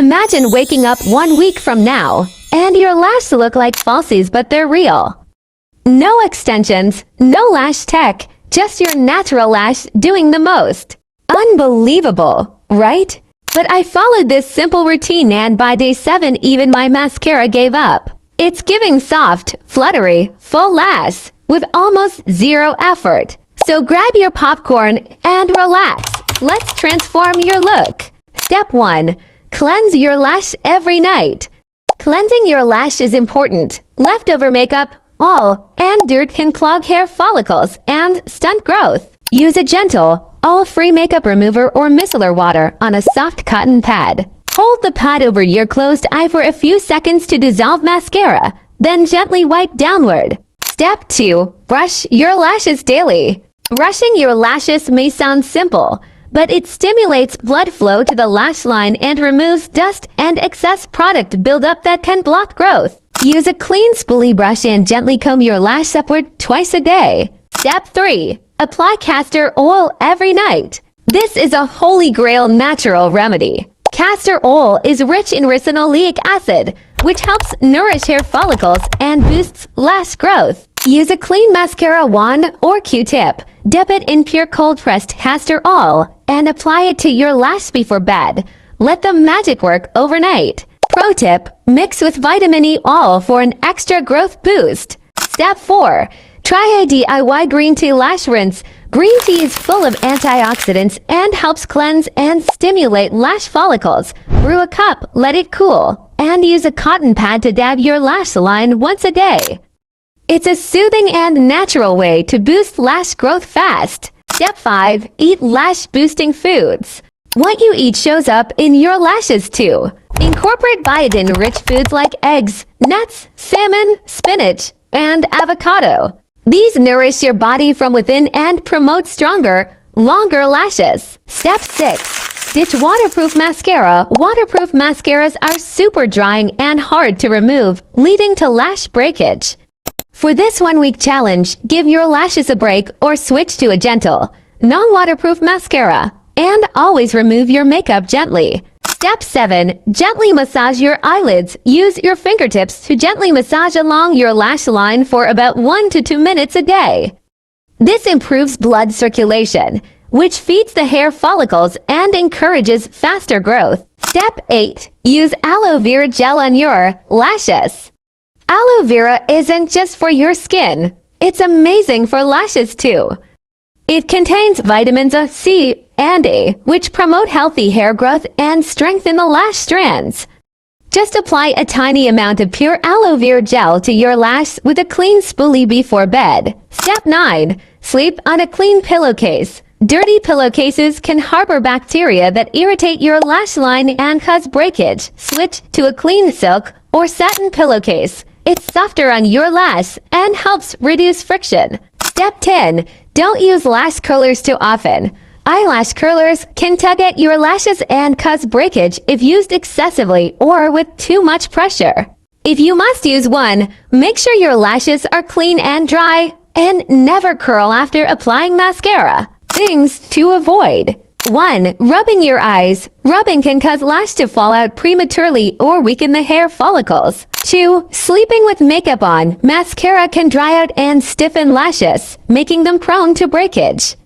Imagine waking up 1 week from now, and your lashes look like falsies but they're real. No extensions, no lash tech, just your natural lash doing the most. Unbelievable, right? But I followed this simple routine and by day 7 even my mascara gave up. It's giving soft, fluttery, full lash with almost zero effort. So grab your popcorn and relax. Let's transform your look. Step 1. Cleanse your lash every night. Cleansing your lash is important. Leftover makeup, oil, and dirt can clog hair follicles and stunt growth. Use a gentle, oil-free makeup remover or micellar water on a soft cotton pad. Hold the pad over your closed eye for a few seconds to dissolve mascara, then gently wipe downward. Step 2. Brush your lashes daily. Brushing your lashes may sound simple, but it stimulates blood flow to the lash line and removes dust and excess product buildup that can block growth. Use a clean spoolie brush and gently comb your lash upward twice a day. Step 3. Apply castor oil every night. This is a holy grail natural remedy. Castor oil is rich in ricinoleic acid, which helps nourish hair follicles and boosts lash growth. Use a clean mascara wand or Q-tip. Dip it in pure cold-pressed castor oil and apply it to your lash before bed. Let the magic work overnight. Pro tip, mix with vitamin E oil for an extra growth boost. Step 4. Try a DIY green tea lash rinse. Green tea is full of antioxidants and helps cleanse and stimulate lash follicles. Brew a cup, let it cool, and use a cotton pad to dab your lash line once a day. It's a soothing and natural way to boost lash growth fast. Step 5. Eat lash-boosting foods. What you eat shows up in your lashes too. Incorporate biotin-rich foods like eggs, nuts, salmon, spinach, and avocado. These nourish your body from within and promote stronger, longer lashes. Step 6. Ditch waterproof mascara. Waterproof mascaras are super drying and hard to remove, leading to lash breakage. For this 1-week challenge, give your lashes a break or switch to a gentle, non-waterproof mascara, and always remove your makeup gently. Step 7. Gently massage your eyelids. Use your fingertips to gently massage along your lash line for about 1 to 2 minutes a day. This improves blood circulation, which feeds the hair follicles and encourages faster growth. Step 8. Use aloe vera gel on your lashes. Aloe vera isn't just for your skin. It's amazing for lashes too. It contains vitamins C and A, which promote healthy hair growth and strengthen the lash strands. Just apply a tiny amount of pure aloe vera gel to your lash with a clean spoolie before bed. Step 9. Sleep on a clean pillowcase. Dirty pillowcases can harbor bacteria that irritate your lash line and cause breakage. Switch to a clean silk or satin pillowcase. It's softer on your lash and helps reduce friction. Step 10. Don't use lash curlers too often. Eyelash curlers can tug at your lashes and cause breakage if used excessively or with too much pressure. If you must use one, make sure your lashes are clean and dry, and never curl after applying mascara. Things to avoid. 1. Rubbing your eyes. Rubbing can cause lash to fall out prematurely or weaken the hair follicles. 2. Sleeping with makeup on. Mascara can dry out and stiffen lashes, making them prone to breakage.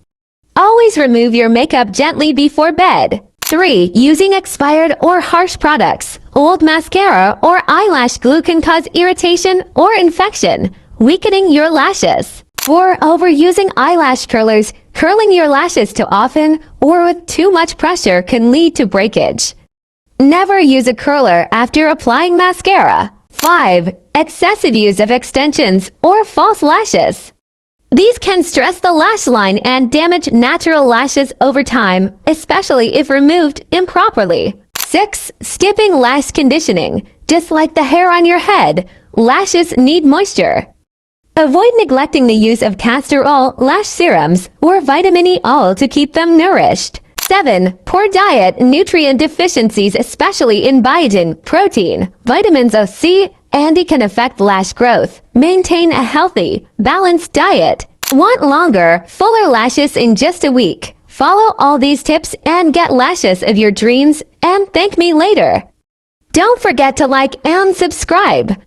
Always remove your makeup gently before bed. 3. Using expired or harsh products. Old mascara or eyelash glue can cause irritation or infection, weakening your lashes. 4. Overusing eyelash curlers. Curling your lashes too often or with too much pressure can lead to breakage. Never use a curler after applying mascara. 5. Excessive use of extensions or false lashes. These can stress the lash line and damage natural lashes over time, especially if removed improperly. 6. Skipping lash conditioning. Just like the hair on your head, lashes need moisture. Avoid neglecting the use of castor oil, lash serums, or vitamin E oil to keep them nourished. 7. Poor diet, nutrient deficiencies, especially in biotin, protein, vitamins C, and E can affect lash growth. Maintain a healthy, balanced diet. Want longer, fuller lashes in just a week? Follow all these tips and get lashes of your dreams and thank me later. Don't forget to like and subscribe.